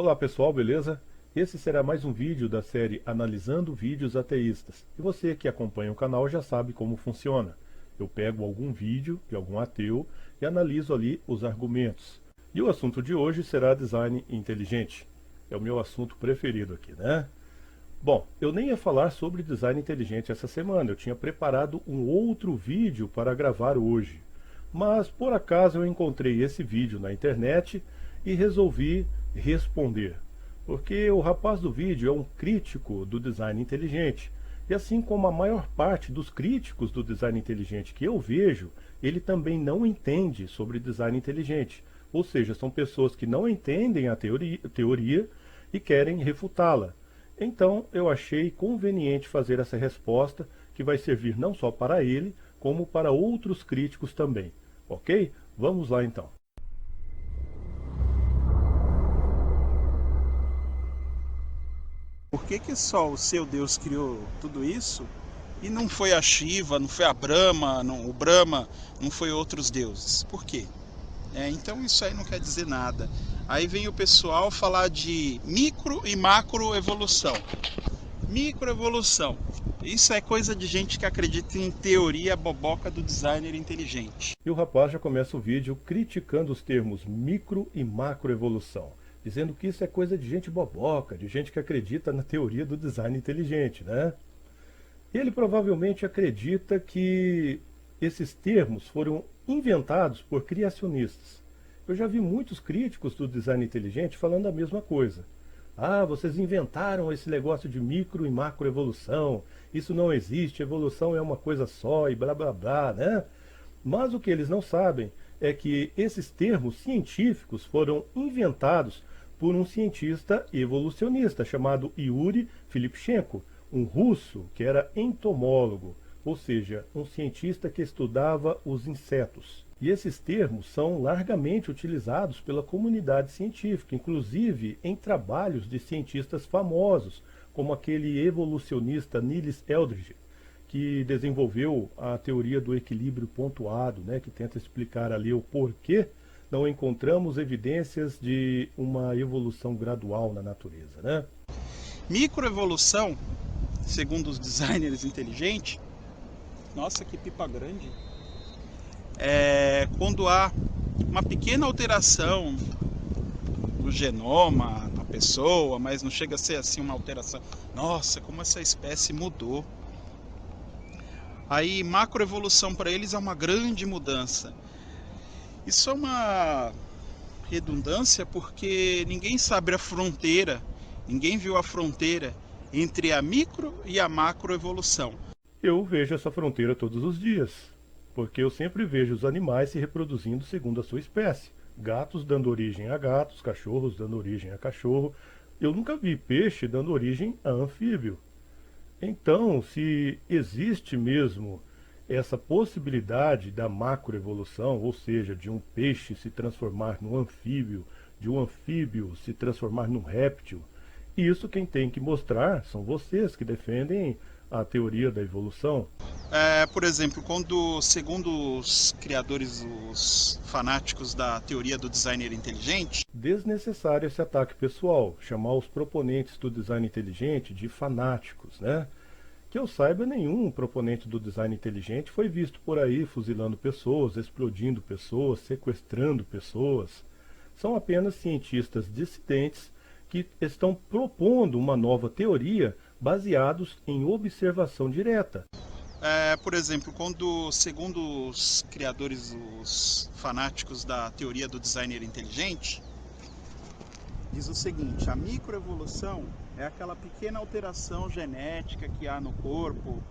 Olá pessoal, beleza? Esse será mais um vídeo da série Analisando Vídeos Ateístas. E você que acompanha o canal já sabe como funciona. Eu pego algum vídeo de algum ateu e analiso ali os argumentos. E o assunto de hoje será design inteligente. É o meu assunto preferido aqui, né? Bom, eu nem ia falar sobre design inteligente essa semana. Eu tinha preparado um outro vídeo para gravar hoje. Mas por acaso eu encontrei esse vídeo na internet e resolvi responder. Porque o rapaz do vídeo é um crítico do design inteligente. E assim como a maior parte dos críticos do design inteligente que eu vejo, ele também não entende sobre design inteligente. Ou seja, são pessoas que não entendem a teoria e querem refutá-la. Então eu achei conveniente fazer essa resposta, que vai servir não só para ele, como para outros críticos também. Ok? Vamos lá então. Por que só o seu Deus criou tudo isso e não foi a Shiva, não foi a Brahma, o Brahma, não foi outros deuses? Por quê? Então isso aí não quer dizer nada. Aí vem o pessoal falar de micro e macro evolução. Microevolução. Isso é coisa de gente que acredita em teoria boboca do designer inteligente. E o rapaz já começa o vídeo criticando os termos micro e macroevolução, dizendo que isso é coisa de gente boboca, de gente que acredita na teoria do design inteligente, né? Ele provavelmente acredita que esses termos foram inventados por criacionistas. Eu já vi muitos críticos do design inteligente falando a mesma coisa. Ah, vocês inventaram esse negócio de micro e macroevolução, isso não existe, evolução é uma coisa só e blá blá blá, né? Mas o que eles não sabem é que esses termos científicos foram inventados por um cientista evolucionista chamado Yuri Filipchenko, um russo que era entomólogo, ou seja, um cientista que estudava os insetos. E esses termos são largamente utilizados pela comunidade científica, inclusive em trabalhos de cientistas famosos, como aquele evolucionista Niels Eldredge, que desenvolveu a teoria do equilíbrio pontuado, né, que tenta explicar ali o porquê não encontramos evidências de uma evolução gradual na natureza, né? Microevolução, segundo os designers inteligentes, nossa, que pipa grande, é quando há uma pequena alteração no genoma da pessoa, mas não chega a ser assim uma alteração. Nossa, como essa espécie mudou. Aí macroevolução para eles é uma grande mudança. Isso é uma redundância porque ninguém sabe a fronteira, ninguém viu a fronteira entre a micro e a macroevolução. Eu vejo essa fronteira todos os dias, porque eu sempre vejo os animais se reproduzindo segundo a sua espécie. Gatos dando origem a gatos, cachorros dando origem a cachorro. Eu nunca vi peixe dando origem a anfíbio. Então, se existe mesmo essa possibilidade da macroevolução, ou seja, de um peixe se transformar num anfíbio, de um anfíbio se transformar num réptil, isso quem tem que mostrar são vocês que defendem a teoria da evolução. Por exemplo, quando, segundo os criadores, os fanáticos da teoria do designer inteligente, Desnecessário esse ataque pessoal, chamar os proponentes do design inteligente de fanáticos, né? Que eu saiba, nenhum proponente do design inteligente foi visto por aí fuzilando pessoas, explodindo pessoas, sequestrando pessoas. São apenas cientistas dissidentes que estão propondo uma nova teoria baseados em observação direta. por exemplo, quando, segundo os criadores, os fanáticos da teoria do designer inteligente, diz o seguinte: a microevolução é aquela pequena alteração genética que há no corpo,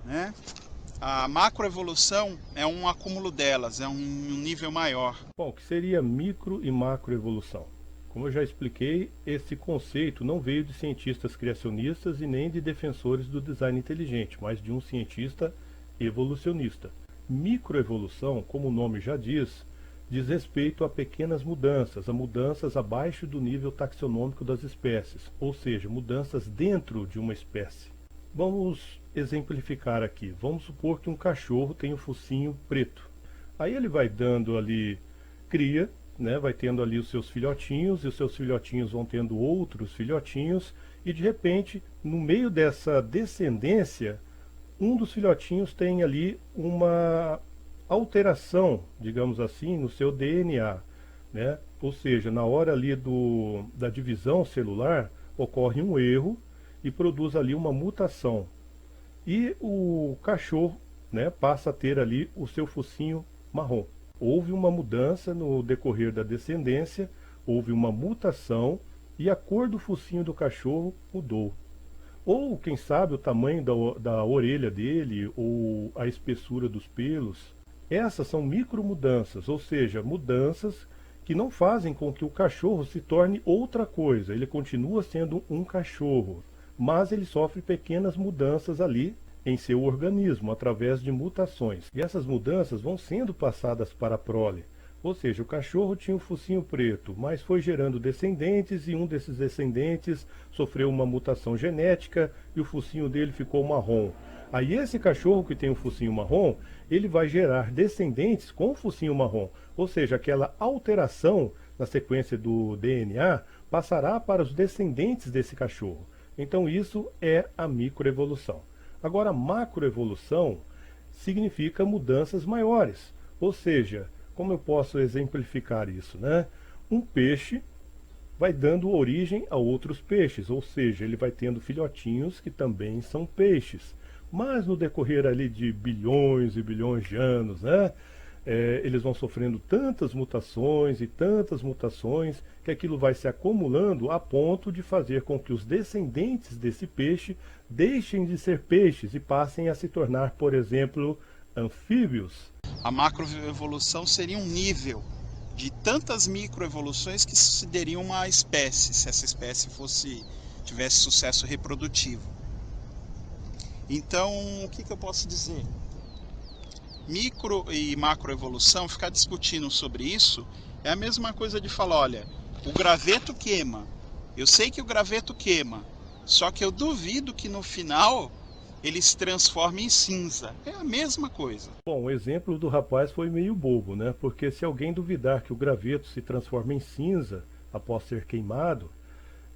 né? A macroevolução é um acúmulo delas, é um nível maior. Bom, o que seria micro e macroevolução? Como eu já expliquei, esse conceito não veio de cientistas criacionistas e nem de defensores do design inteligente, mas de um cientista evolucionista. Microevolução, como o nome já diz respeito a pequenas mudanças, a mudanças abaixo do nível taxonômico das espécies, ou seja, mudanças dentro de uma espécie. Vamos exemplificar aqui. Vamos supor que um cachorro tem o focinho preto. Aí ele vai dando ali cria né, vai tendo ali os seus filhotinhos, e os seus filhotinhos vão tendo outros filhotinhos, e de repente, no meio dessa descendência, um dos filhotinhos tem ali uma alteração, digamos assim, no seu DNA, né? Ou seja, na hora ali da divisão celular, ocorre um erro e produz ali uma mutação. E o cachorro, né, passa a ter ali o seu focinho marrom. Houve uma mudança no decorrer da descendência, houve uma mutação e a cor do focinho do cachorro mudou. Ou, quem sabe, o tamanho da orelha dele ou a espessura dos pelos. Essas são micromudanças, ou seja, mudanças que não fazem com que o cachorro se torne outra coisa. Ele continua sendo um cachorro, mas ele sofre pequenas mudanças ali em seu organismo, através de mutações. E essas mudanças vão sendo passadas para a prole. Ou seja, o cachorro tinha um focinho preto, mas foi gerando descendentes, e um desses descendentes sofreu uma mutação genética e o focinho dele ficou marrom. Aí esse cachorro que tem o focinho marrom, ele vai gerar descendentes com o focinho marrom. Ou seja, aquela alteração na sequência do DNA passará para os descendentes desse cachorro. Então isso é a microevolução. Agora, a macroevolução significa mudanças maiores. Ou seja, como eu posso exemplificar isso, né? Um peixe vai dando origem a outros peixes, ou seja, ele vai tendo filhotinhos que também são peixes. Mas no decorrer ali de bilhões e bilhões de anos, né? Eles vão sofrendo tantas mutações e tantas mutações que aquilo vai se acumulando a ponto de fazer com que os descendentes desse peixe deixem de ser peixes e passem a se tornar, por exemplo, anfíbios. A macroevolução seria um nível de tantas microevoluções que se daria uma espécie, se essa espécie tivesse sucesso reprodutivo. Então, o que eu posso dizer? Micro e macroevolução, ficar discutindo sobre isso é a mesma coisa de falar, olha, o graveto queima. Eu sei que o graveto queima, só que eu duvido que no final ele se transforme em cinza. É a mesma coisa. Bom, o exemplo do rapaz foi meio bobo, né? Porque se alguém duvidar que o graveto se transforma em cinza após ser queimado,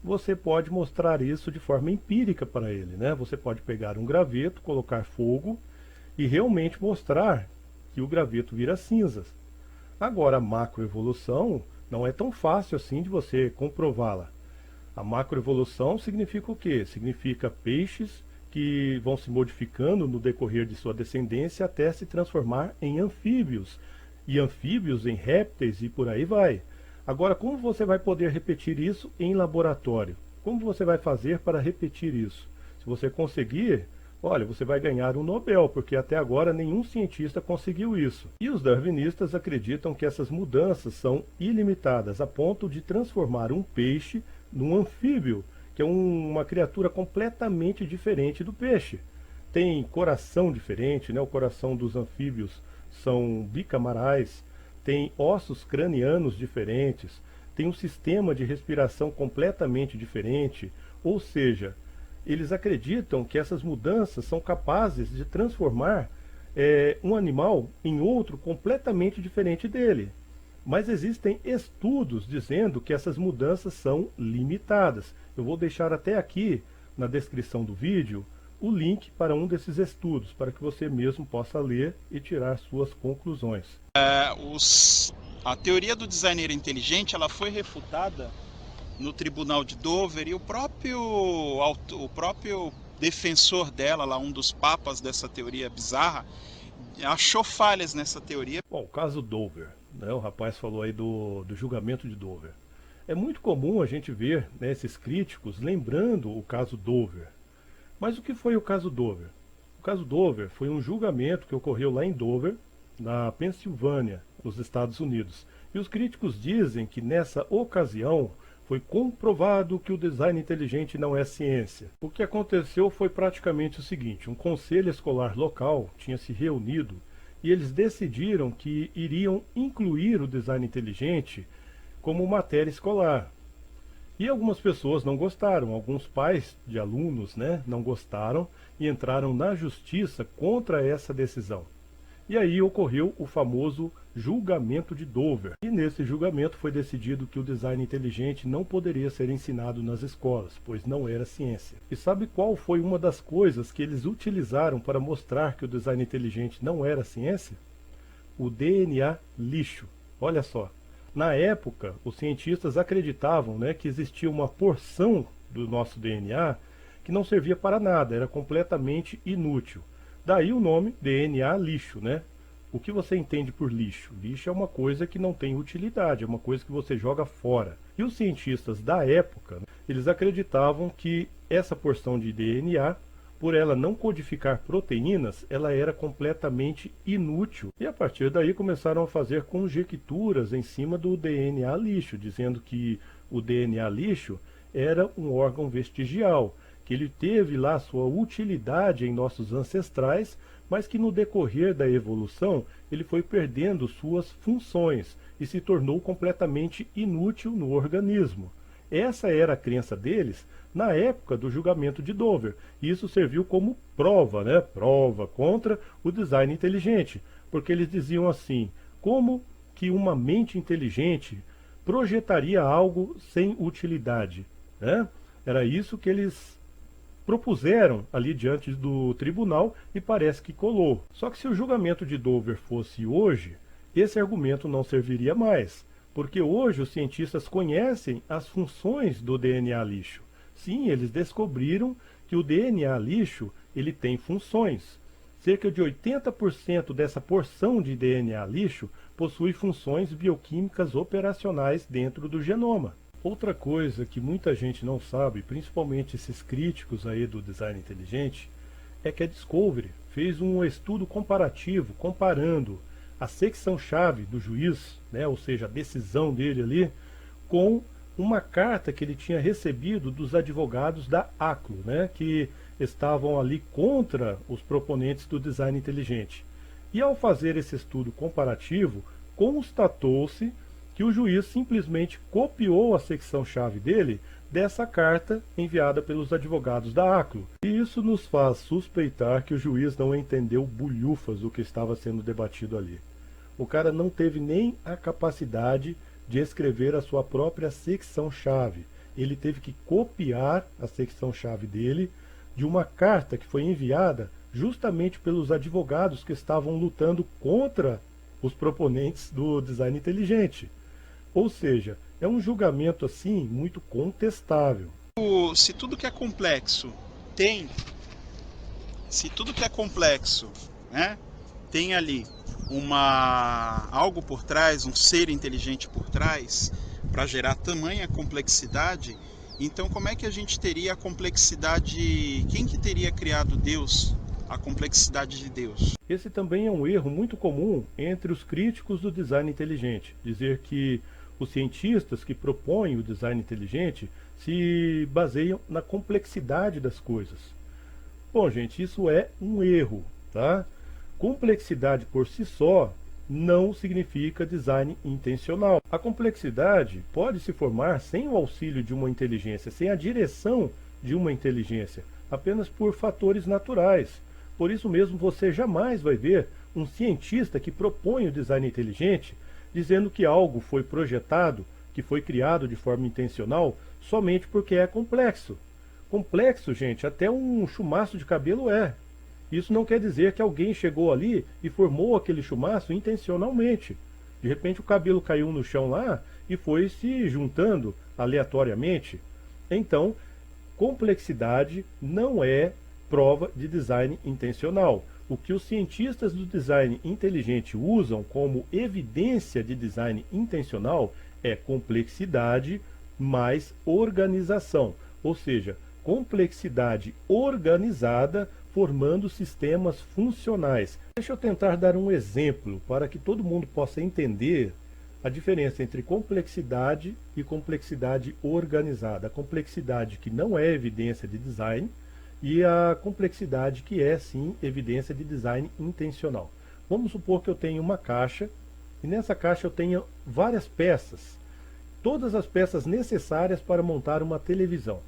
você pode mostrar isso de forma empírica para ele, né? Você pode pegar um graveto, colocar fogo e realmente mostrar que o graveto vira cinzas. Agora, a macroevolução não é tão fácil assim de você comprová-la. A macroevolução significa o quê? Significa peixes que vão se modificando no decorrer de sua descendência até se transformar em anfíbios, e anfíbios em répteis e por aí vai. Agora, como você vai poder repetir isso em laboratório? Como você vai fazer para repetir isso? Se você conseguir, olha, você vai ganhar um Nobel, porque até agora nenhum cientista conseguiu isso. E os darwinistas acreditam que essas mudanças são ilimitadas, a ponto de transformar um peixe num anfíbio, que é uma criatura completamente diferente do peixe. Tem coração diferente, né? O coração dos anfíbios são bicamarais, tem ossos cranianos diferentes, tem um sistema de respiração completamente diferente, ou seja, eles acreditam que essas mudanças são capazes de transformar um animal em outro completamente diferente dele. Mas existem estudos dizendo que essas mudanças são limitadas. Eu vou deixar até aqui na descrição do vídeo o link para um desses estudos, para que você mesmo possa ler e tirar suas conclusões. A teoria do designer inteligente, ela foi refutada no tribunal de Dover, e o próprio defensor dela, lá, um dos papas dessa teoria bizarra, achou falhas nessa teoria. Bom, o caso Dover, né? O rapaz falou aí do julgamento de Dover. É muito comum a gente ver, né, esses críticos lembrando o caso Dover. Mas o que foi o caso Dover? O caso Dover foi um julgamento que ocorreu lá em Dover, na Pensilvânia, nos Estados Unidos. E os críticos dizem que nessa ocasião foi comprovado que o design inteligente não é ciência. O que aconteceu foi praticamente o seguinte: um conselho escolar local tinha se reunido e eles decidiram que iriam incluir o design inteligente como matéria escolar. E algumas pessoas não gostaram, alguns pais de alunos, né, não gostaram e entraram na justiça contra essa decisão. E aí ocorreu o famoso julgamento de Dover. E nesse julgamento foi decidido que o design inteligente não poderia ser ensinado nas escolas, pois não era ciência. E sabe qual foi uma das coisas que eles utilizaram para mostrar que o design inteligente não era ciência? O DNA lixo. Olha só. Na época, os cientistas acreditavam, né, que existia uma porção do nosso DNA que não servia para nada, era completamente inútil. Daí o nome DNA lixo, né? O que você entende por lixo? Lixo é uma coisa que não tem utilidade, é uma coisa que você joga fora. E os cientistas da época, eles acreditavam que essa porção de DNA, por ela não codificar proteínas, ela era completamente inútil. E a partir daí começaram a fazer conjecturas em cima do DNA lixo, dizendo que o DNA lixo era um órgão vestigial, que ele teve lá sua utilidade em nossos ancestrais, mas que no decorrer da evolução ele foi perdendo suas funções e se tornou completamente inútil no organismo. Essa era a crença deles na época do julgamento de Dover. E isso serviu como prova, né? Prova contra o design inteligente, porque eles diziam assim: como que uma mente inteligente projetaria algo sem utilidade, né? Era isso que eles propuseram ali diante do tribunal e parece que colou. Só que se o julgamento de Dover fosse hoje, esse argumento não serviria mais, porque hoje os cientistas conhecem as funções do DNA lixo. Sim, eles descobriram que o DNA lixo ele tem funções. Cerca de 80% dessa porção de DNA lixo possui funções bioquímicas operacionais dentro do genoma. Outra coisa que muita gente não sabe, principalmente esses críticos aí do design inteligente, é que a Discovery fez um estudo comparativo, comparando a secção-chave do juiz, né, ou seja, a decisão dele ali, com uma carta que ele tinha recebido dos advogados da ACLU, né, que estavam ali contra os proponentes do design inteligente. E ao fazer esse estudo comparativo, constatou-se que o juiz simplesmente copiou a secção-chave dele dessa carta enviada pelos advogados da ACLU. E isso nos faz suspeitar que o juiz não entendeu bulhufas do que estava sendo debatido ali. O cara não teve nem a capacidade de escrever a sua própria secção-chave. Ele teve que copiar a secção-chave dele de uma carta que foi enviada justamente pelos advogados que estavam lutando contra os proponentes do design inteligente. Ou seja, é um julgamento assim muito contestável. Se tudo que é complexo tem, né, tem ali algo por trás, um ser inteligente por trás, para gerar tamanha complexidade, então como é que a gente teria a complexidade? Quem que teria criado Deus? A complexidade de Deus. Esse também é um erro muito comum entre os críticos do design inteligente, dizer que os cientistas que propõem o design inteligente se baseiam na complexidade das coisas. Bom, gente, isso é um erro, tá? Complexidade por si só não significa design intencional. A complexidade pode se formar sem o auxílio de uma inteligência, sem a direção de uma inteligência, apenas por fatores naturais. Por isso mesmo, você jamais vai ver um cientista que propõe o design inteligente dizendo que algo foi projetado, que foi criado de forma intencional, somente porque é complexo. Complexo, gente, até um chumaço de cabelo é. Isso não quer dizer que alguém chegou ali e formou aquele chumaço intencionalmente. De repente o cabelo caiu no chão lá e foi se juntando aleatoriamente. Então, complexidade não é prova de design intencional. O que os cientistas do design inteligente usam como evidência de design intencional é complexidade mais organização, ou seja, complexidade organizada formando sistemas funcionais. Deixa eu tentar dar um exemplo para que todo mundo possa entender a diferença entre complexidade e complexidade organizada. A complexidade que não é evidência de design e a complexidade que é sim evidência de design intencional. Vamos supor que eu tenho uma caixa e nessa caixa eu tenho várias peças, todas as peças necessárias para montar uma televisão.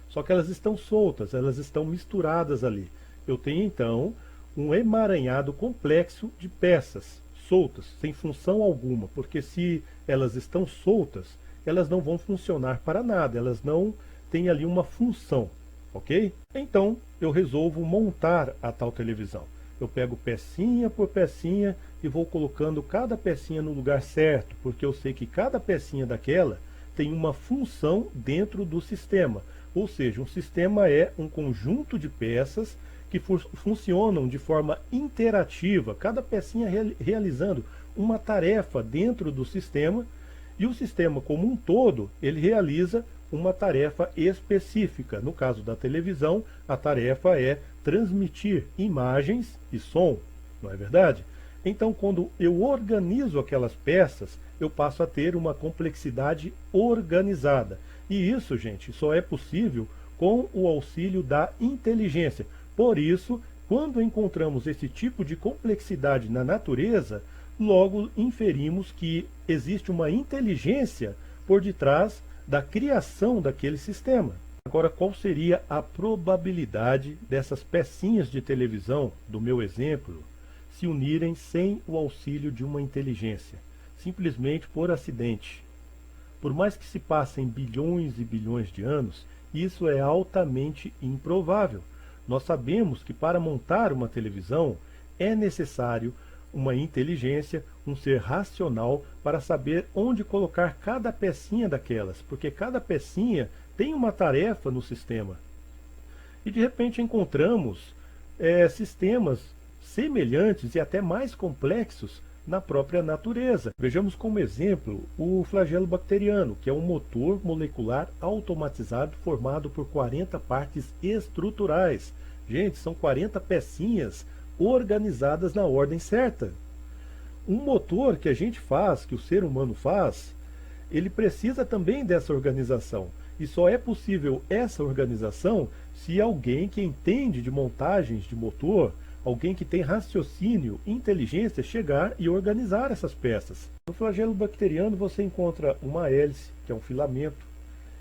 Só que elas estão soltas, elas estão misturadas ali. Eu tenho então um emaranhado complexo de peças soltas, sem função alguma, porque se elas estão soltas, elas não vão funcionar para nada, elas não têm ali uma função, ok? Então eu resolvo montar a tal televisão. Eu pego pecinha por pecinha e vou colocando cada pecinha no lugar certo, porque eu sei que cada pecinha daquela tem uma função dentro do sistema. Ou seja, um sistema é um conjunto de peças que funcionam de forma interativa, cada pecinha realizando uma tarefa dentro do sistema, e o sistema como um todo, ele realiza uma tarefa específica. No caso da televisão, a tarefa é transmitir imagens e som, não é verdade? Então, quando eu organizo aquelas peças, eu passo a ter uma complexidade organizada. E isso, gente, só é possível com o auxílio da inteligência. Por isso, quando encontramos esse tipo de complexidade na natureza, logo inferimos que existe uma inteligência por detrás da criação daquele sistema. Agora, qual seria a probabilidade dessas pecinhas de televisão, do meu exemplo, se unirem sem o auxílio de uma inteligência, simplesmente por acidente? Por mais que se passem bilhões e bilhões de anos, isso é altamente improvável. Nós sabemos que para montar uma televisão é necessário uma inteligência, um ser racional para saber onde colocar cada pecinha daquelas, porque cada pecinha tem uma tarefa no sistema. E de repente encontramos sistemas semelhantes e até mais complexos na própria natureza. Vejamos como exemplo o flagelo bacteriano, que é um motor molecular automatizado formado por 40 partes estruturais. Gente, são 40 pecinhas organizadas na ordem certa. Um motor que a gente faz, que o ser humano faz, ele precisa também dessa organização. E só é possível essa organização se alguém que entende de montagens de motor, alguém que tem raciocínio, inteligência, chegar e organizar essas peças. No flagelo bacteriano você encontra uma hélice, que é um filamento,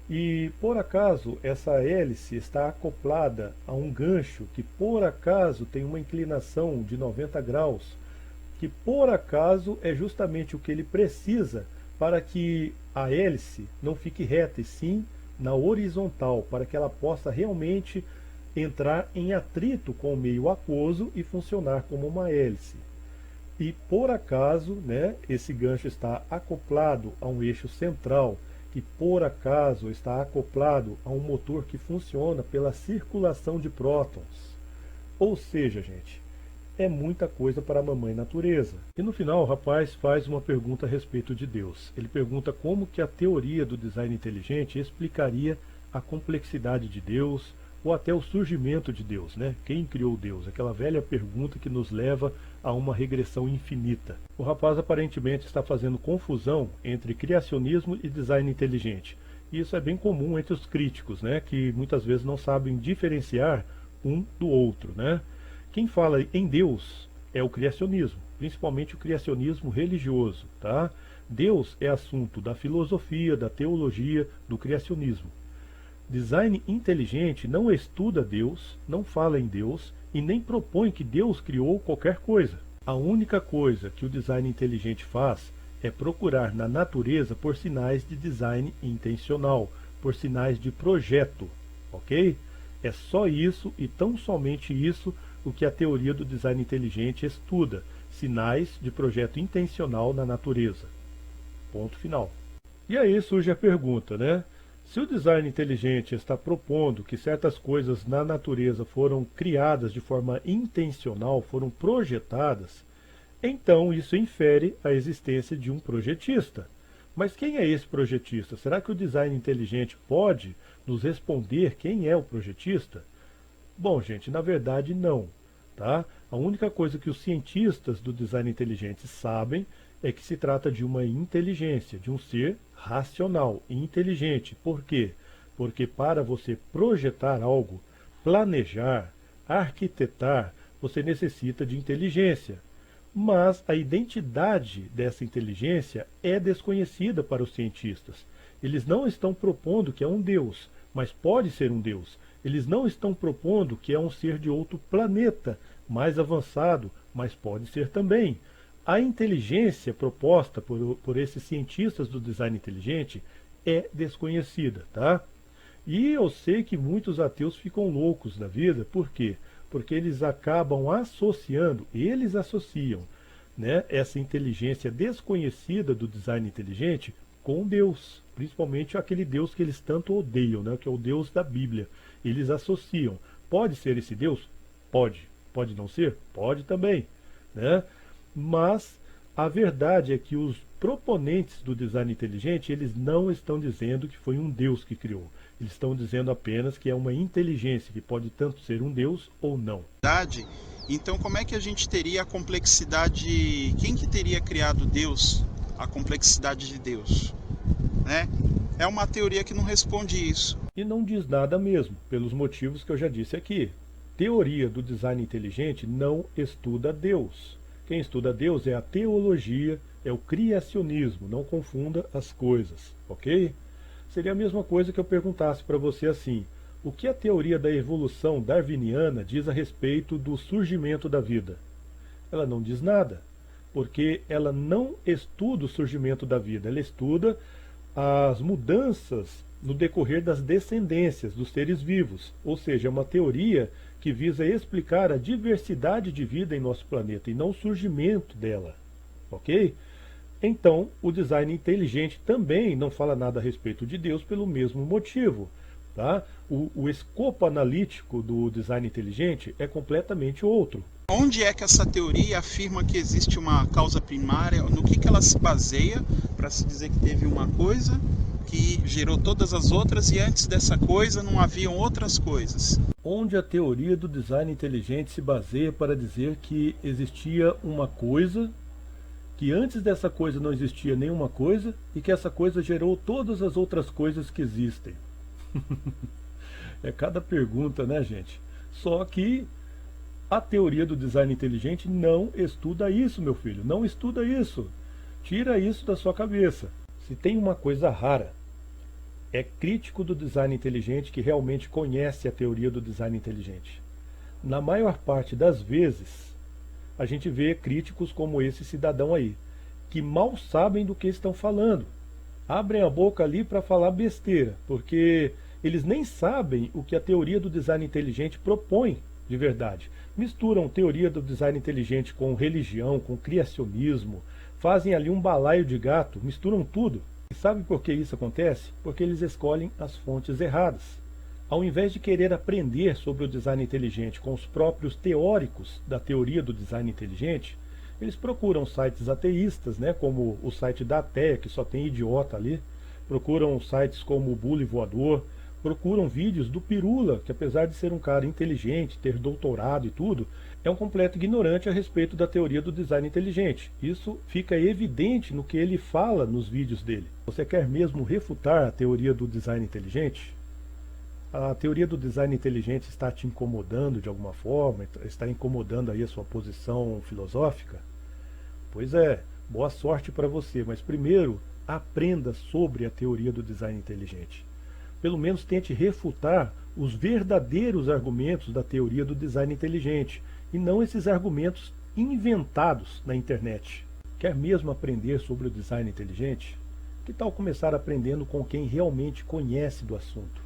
e por acaso essa hélice está acoplada a um gancho que por acaso tem uma inclinação de 90 graus, que por acaso é justamente o que ele precisa para que a hélice não fique reta, e sim na horizontal, para que ela possa realmente entrar em atrito com o meio aquoso e funcionar como uma hélice. E por acaso, né, esse gancho está acoplado a um eixo central, que por acaso está acoplado a um motor que funciona pela circulação de prótons. Ou seja, gente, é muita coisa para a mamãe natureza. E no final o rapaz faz uma pergunta a respeito de Deus. Ele pergunta como que a teoria do design inteligente explicaria a complexidade de Deus, ou até o surgimento de Deus, né? Quem criou Deus? Aquela velha pergunta que nos leva a uma regressão infinita. O rapaz aparentemente está fazendo confusão entre criacionismo e design inteligente. E isso é bem comum entre os críticos, né? Que muitas vezes não sabem diferenciar um do outro, né? Quem fala em Deus é o criacionismo, principalmente o criacionismo religioso, tá? Deus é assunto da filosofia, da teologia, do criacionismo. Design inteligente não estuda Deus, não fala em Deus e nem propõe que Deus criou qualquer coisa. A única coisa que o design inteligente faz é procurar na natureza por sinais de design intencional, por sinais de projeto, ok? É só isso e tão somente isso o que a teoria do design inteligente estuda, sinais de projeto intencional na natureza. Ponto final. E aí surge a pergunta, né? Se o design inteligente está propondo que certas coisas na natureza foram criadas de forma intencional, foram projetadas, então isso infere a existência de um projetista. Mas quem é esse projetista? Será que o design inteligente pode nos responder quem é o projetista? Bom, gente, na verdade não, tá? A única coisa que os cientistas do design inteligente sabem é que se trata de uma inteligência, de um ser racional e inteligente. Por quê? Porque para você projetar algo, planejar, arquitetar, você necessita de inteligência. Mas a identidade dessa inteligência é desconhecida para os cientistas. Eles não estão propondo que é um Deus, mas pode ser um Deus. Eles não estão propondo que é um ser de outro planeta, mais avançado, mas pode ser também. A inteligência proposta por esses cientistas do design inteligente é desconhecida, tá? E eu sei que muitos ateus ficam loucos da vida, por quê? Porque eles acabam associando, eles associam, né, essa inteligência desconhecida do design inteligente com Deus, principalmente aquele Deus que eles tanto odeiam, né, que é o Deus da Bíblia. Eles associam. Pode ser esse Deus? Pode. Pode não ser? Pode também, né? Mas a verdade é que os proponentes do design inteligente, eles não estão dizendo que foi um Deus que criou. Eles estão dizendo apenas que é uma inteligência, que pode tanto ser um Deus ou não. Então como é que a gente teria a complexidade? Quem que teria criado Deus? A complexidade de Deus, né? É uma teoria que não responde isso. E não diz nada mesmo, pelos motivos que eu já disse aqui. Teoria do design inteligente não estuda Deus. Quem estuda Deus é a teologia, é o criacionismo. Não confunda as coisas, ok? Seria a mesma coisa que eu perguntasse para você assim: o que a teoria da evolução darwiniana diz a respeito do surgimento da vida? Ela não diz nada, porque ela não estuda o surgimento da vida, ela estuda as mudanças no decorrer das descendências dos seres vivos, ou seja, é uma teoria que visa explicar a diversidade de vida em nosso planeta e não o surgimento dela, ok? Então, o design inteligente também não fala nada a respeito de Deus pelo mesmo motivo, tá? O escopo analítico do design inteligente é completamente outro. Onde é que essa teoria afirma que existe uma causa primária? No que ela se baseia para se dizer que teve uma coisa que gerou todas as outras e antes dessa coisa não haviam outras coisas? Onde a teoria do design inteligente se baseia para dizer que existia uma coisa, que antes dessa coisa não existia nenhuma coisa e que essa coisa gerou todas as outras coisas que existem? É cada pergunta, né, gente? Só que a teoria do design inteligente não estuda isso, meu filho. Não estuda isso. Tira isso da sua cabeça. Se tem uma coisa rara, é crítico do design inteligente que realmente conhece a teoria do design inteligente. Na maior parte das vezes, a gente vê críticos como esse cidadão aí, que mal sabem do que estão falando. Abrem a boca ali para falar besteira, porque eles nem sabem o que a teoria do design inteligente propõe de verdade. Misturam teoria do design inteligente com religião, com criacionismo, fazem ali um balaio de gato, misturam tudo. E sabe por que isso acontece? Porque eles escolhem as fontes erradas. Ao invés de querer aprender sobre o design inteligente com os próprios teóricos da teoria do design inteligente, eles procuram sites ateístas, né, como o site da Ateia, que só tem idiota ali, procuram sites como o Bully Voador, procuram vídeos do Pirula, que apesar de ser um cara inteligente, ter doutorado e tudo, é um completo ignorante a respeito da teoria do design inteligente. Isso fica evidente no que ele fala nos vídeos dele. Você quer mesmo refutar a teoria do design inteligente? A teoria do design inteligente está te incomodando de alguma forma? Está incomodando aí a sua posição filosófica? Pois é, boa sorte para você, mas primeiro aprenda sobre a teoria do design inteligente. Pelo menos tente refutar os verdadeiros argumentos da teoria do design inteligente, e não esses argumentos inventados na internet. Quer mesmo aprender sobre o design inteligente? Que tal começar aprendendo com quem realmente conhece do assunto?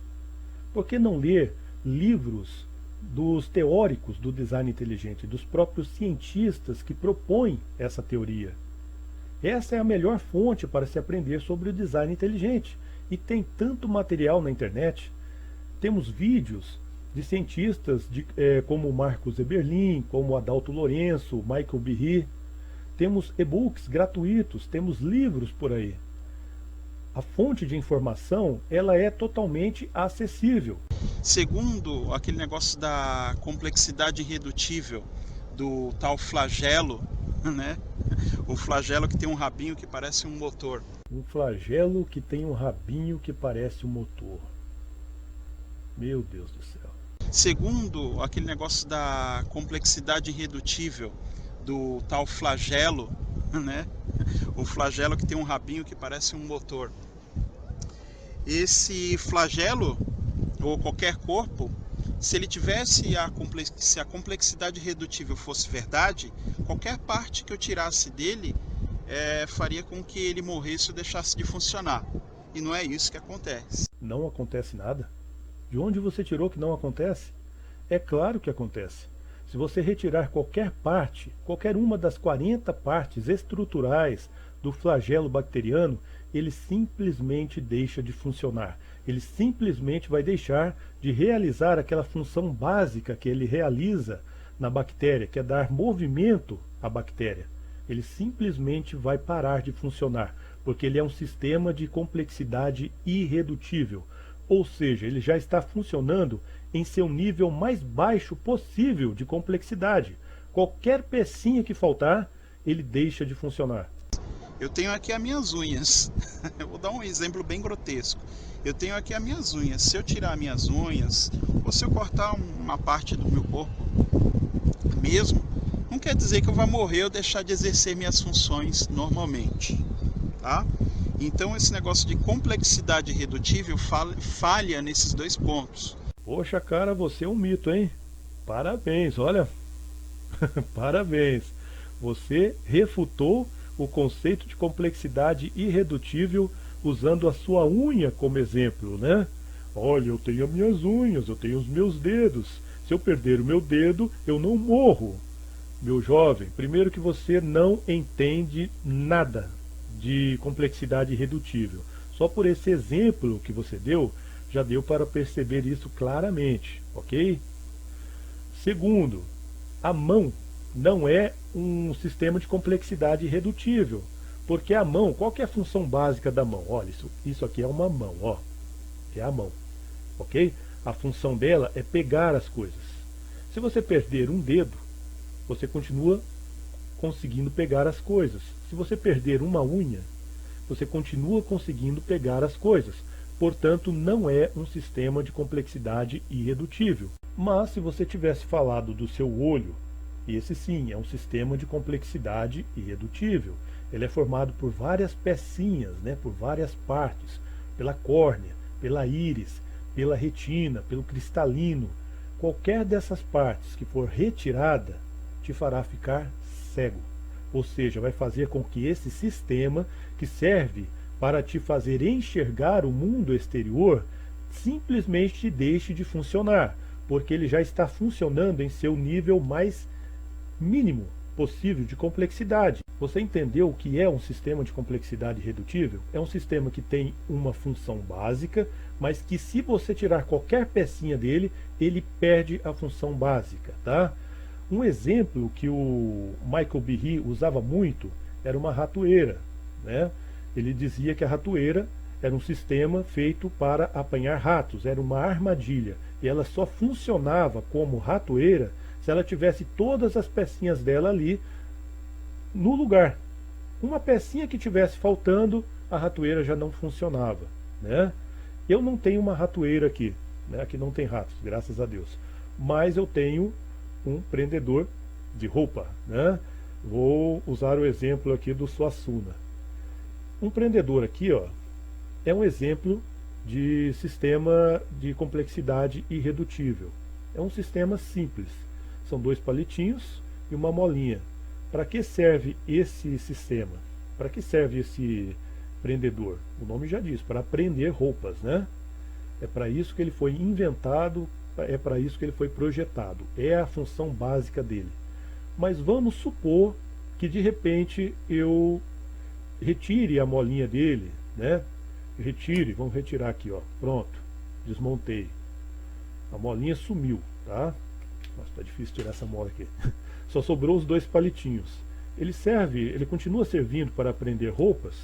Por que não ler livros dos teóricos do design inteligente, dos próprios cientistas que propõem essa teoria? Essa é a melhor fonte para se aprender sobre o design inteligente. E tem tanto material na internet. Temos vídeos de cientistas como Marcos Eberlin, como Adalto Lourenço, Michael Behe. Temos e-books gratuitos, temos livros por aí. A fonte de informação, ela é totalmente acessível. Segundo aquele negócio da complexidade irredutível, do tal flagelo, né? O flagelo que tem um rabinho que parece um motor. Um flagelo que tem um rabinho que parece um motor. Meu Deus do céu. Segundo aquele negócio da complexidade irredutível, do tal flagelo, né? O flagelo que tem um rabinho que parece um motor. Esse flagelo, ou qualquer corpo, Se ele tivesse se a complexidade redutível fosse verdade, qualquer parte que eu tirasse dele faria com que ele morresse ou deixasse de funcionar. E não é isso que acontece. Não acontece nada? De onde você tirou que não acontece? É claro que acontece. Se você retirar qualquer parte, qualquer uma das 40 partes estruturais do flagelo bacteriano, ele simplesmente deixa de funcionar. Ele simplesmente vai deixar de realizar aquela função básica que ele realiza na bactéria, que é dar movimento à bactéria. Ele simplesmente vai parar de funcionar, porque ele é um sistema de complexidade irredutível. Ou seja, ele já está funcionando em seu nível mais baixo possível de complexidade. Qualquer pecinha que faltar, ele deixa de funcionar. Eu tenho aqui as minhas unhas. Eu vou dar um exemplo bem grotesco. Eu tenho aqui as minhas unhas. Se eu tirar minhas unhas, ou se eu cortar uma parte do meu corpo mesmo, não quer dizer que eu vá morrer ou deixar de exercer minhas funções normalmente, tá? Então esse negócio de complexidade irredutível falha nesses dois pontos. Poxa, cara, você é um mito, hein? Parabéns, olha. Parabéns. Você refutou o conceito de complexidade irredutível usando a sua unha como exemplo, né? Olha, eu tenho as minhas unhas, eu tenho os meus dedos. Se eu perder o meu dedo, eu não morro. Meu jovem, primeiro que você não entende nada de complexidade irredutível. Só por esse exemplo que você deu, já deu para perceber isso claramente, ok? Segundo, a mão não é um sistema de complexidade irredutível, porque a mão, qual que é a função básica da mão? Olha, isso aqui é uma mão, ó, é a mão, ok? A função dela é pegar as coisas. Se você perder um dedo, você continua conseguindo pegar as coisas. Se você perder uma unha, você continua conseguindo pegar as coisas. Portanto, não é um sistema de complexidade irredutível. Mas se você tivesse falado do seu olho, esse sim é um sistema de complexidade irredutível. Ele é formado por várias pecinhas, né, por várias partes, pela córnea, pela íris, pela retina, pelo cristalino. Qualquer dessas partes que for retirada te fará ficar cego. Ou seja, vai fazer com que esse sistema, que serve para te fazer enxergar o mundo exterior, simplesmente deixe de funcionar, porque ele já está funcionando em seu nível mais mínimo possível de complexidade. Você entendeu o que é um sistema de complexidade irredutível? É um sistema que tem uma função básica, mas que se você tirar qualquer pecinha dele, ele perde a função básica, tá? Um exemplo que o Michael Behe usava muito era uma ratoeira, né? Ele dizia que a ratoeira era um sistema feito para apanhar ratos, era uma armadilha, e ela só funcionava como ratoeira se ela tivesse todas as pecinhas dela ali no lugar. Uma pecinha que tivesse faltando, a ratoeira já não funcionava, né? Eu não tenho uma ratoeira aqui, né? Aqui não tem ratos, graças a Deus. Mas eu tenho um prendedor de roupa, né? Vou usar o exemplo aqui do Suassuna. Um prendedor aqui, ó, é um exemplo de sistema de complexidade irredutível. É um sistema simples. São dois palitinhos e uma molinha. Para que serve esse sistema? Para que serve esse prendedor? O nome já diz, para prender roupas, né? É para isso que ele foi inventado, é para isso que ele foi projetado. É a função básica dele. Mas vamos supor que de repente eu retire a molinha dele, né? Retire, vamos retirar aqui, ó. Pronto, desmontei. A molinha sumiu, tá? Nossa, tá difícil tirar essa mola aqui. Só sobrou os dois palitinhos. Ele continua servindo para prender roupas?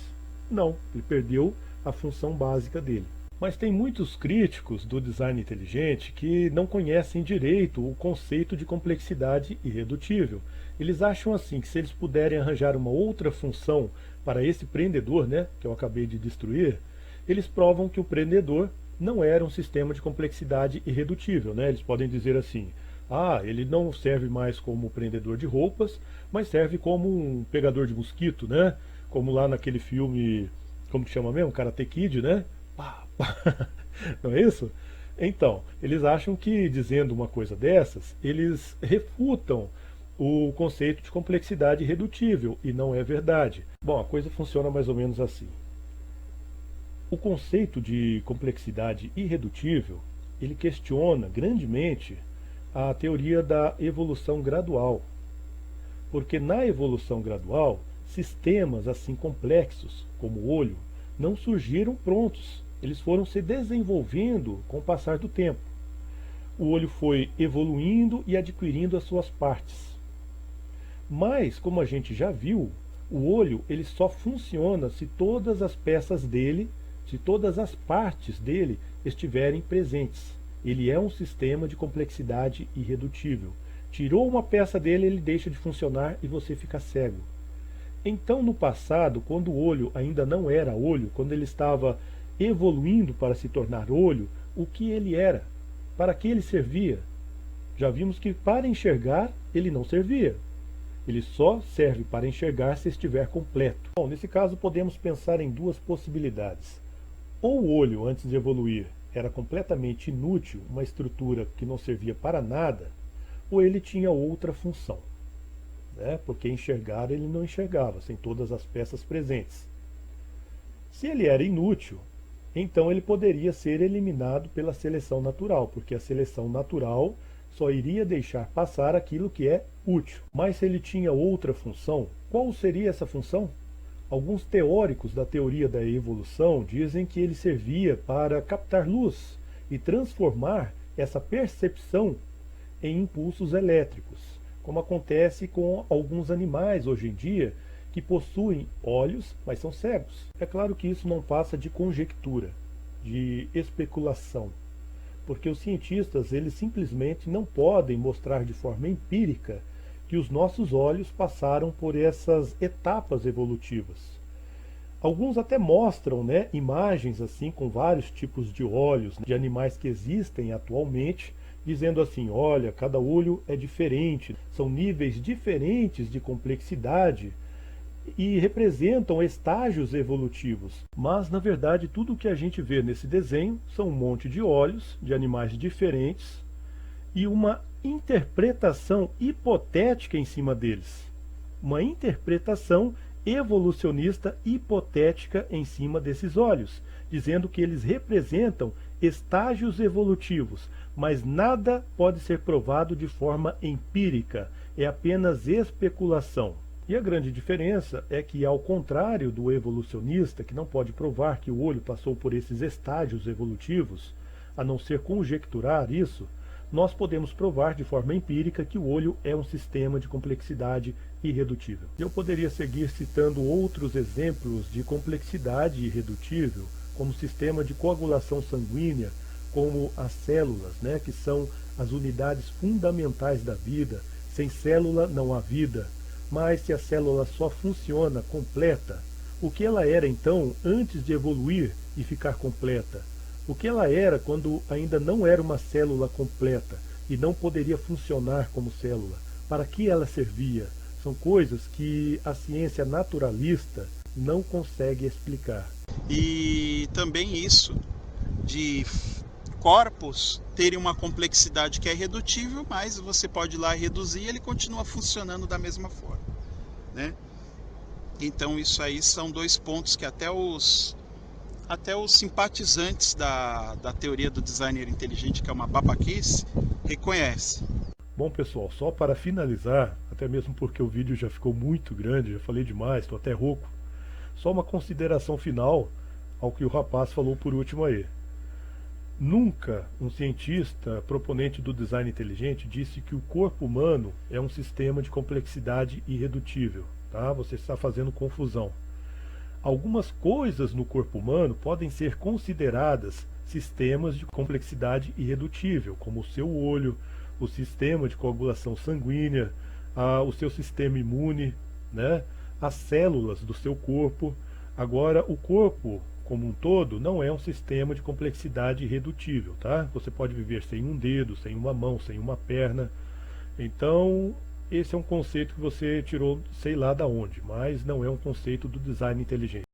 Não, ele perdeu a função básica dele. Mas tem muitos críticos do design inteligente que não conhecem direito o conceito de complexidade irredutível. Eles acham assim que se eles puderem arranjar uma outra função para esse prendedor, né, que eu acabei de destruir, eles provam que o prendedor não era um sistema de complexidade irredutível, né? Eles podem dizer assim: ah, ele não serve mais como prendedor de roupas, mas serve como um pegador de mosquito, né? Como lá naquele filme, como que chama mesmo? Karate Kid, né? Pá, pá. Não é isso? Então, eles acham que dizendo uma coisa dessas, eles refutam o conceito de complexidade irredutível, e não é verdade. Bom, a coisa funciona mais ou menos assim. O conceito de complexidade irredutível, ele questiona grandemente a teoria da evolução gradual. Porque na evolução gradual, sistemas assim complexos, como o olho, não surgiram prontos. Eles foram se desenvolvendo com o passar do tempo. O olho foi evoluindo e adquirindo as suas partes. Mas, como a gente já viu, o olho ele só funciona se todas as peças dele, se todas as partes dele estiverem presentes. Ele é um sistema de complexidade irredutível. Tirou uma peça dele, ele deixa de funcionar e você fica cego. Então, no passado, quando o olho ainda não era olho, quando ele estava evoluindo para se tornar olho, o que ele era? Para que ele servia? Já vimos que para enxergar ele não servia. Ele só serve para enxergar se estiver completo. Bom, nesse caso podemos pensar em duas possibilidades. Ou o olho, antes de evoluir, era completamente inútil, uma estrutura que não servia para nada, ou ele tinha outra função, né? Porque enxergar ele não enxergava, sem todas as peças presentes. Se ele era inútil, então ele poderia ser eliminado pela seleção natural, porque a seleção natural só iria deixar passar aquilo que é útil. Mas se ele tinha outra função, qual seria essa função? Alguns teóricos da teoria da evolução dizem que ele servia para captar luz e transformar essa percepção em impulsos elétricos, como acontece com alguns animais hoje em dia que possuem olhos, mas são cegos. É claro que isso não passa de conjectura, de especulação, porque os cientistas eles simplesmente não podem mostrar de forma empírica que os nossos olhos passaram por essas etapas evolutivas. Alguns até mostram, né, imagens assim com vários tipos de olhos de animais que existem atualmente, dizendo assim, olha, cada olho é diferente, são níveis diferentes de complexidade e representam estágios evolutivos. Mas, na verdade, tudo o que a gente vê nesse desenho são um monte de olhos de animais diferentes e uma interpretação hipotética em cima deles. Uma interpretação evolucionista hipotética em cima desses olhos, dizendo que eles representam estágios evolutivos, mas nada pode ser provado de forma empírica, é apenas especulação. E a grande diferença é que, ao contrário do evolucionista, que não pode provar que o olho passou por esses estágios evolutivos, a não ser conjecturar isso, nós podemos provar de forma empírica que o olho é um sistema de complexidade irredutível. Eu poderia seguir citando outros exemplos de complexidade irredutível, como o sistema de coagulação sanguínea, como as células, né, que são as unidades fundamentais da vida. Sem célula não há vida. Mas se a célula só funciona completa, o que ela era então antes de evoluir e ficar completa? O que ela era quando ainda não era uma célula completa e não poderia funcionar como célula? Para que ela servia? São coisas que a ciência naturalista não consegue explicar. E também isso de corpos terem uma complexidade que é irredutível, mas você pode ir lá reduzir e ele continua funcionando da mesma forma, né? Então isso aí são dois pontos que até os simpatizantes da teoria do designer inteligente, que é uma babaquice, reconhecem. Bom, pessoal, só para finalizar, até mesmo porque o vídeo já ficou muito grande, já falei demais, estou até rouco, só uma consideração final ao que o rapaz falou por último aí. Nunca um cientista proponente do design inteligente disse que o corpo humano é um sistema de complexidade irredutível, tá? Você está fazendo confusão. Algumas coisas no corpo humano podem ser consideradas sistemas de complexidade irredutível, como o seu olho, o sistema de coagulação sanguínea, o seu sistema imune, né? As células do seu corpo. Agora, o corpo como um todo não é um sistema de complexidade irredutível, tá? Você pode viver sem um dedo, sem uma mão, sem uma perna. Então, esse é um conceito que você tirou sei lá da onde, mas não é um conceito do design inteligente.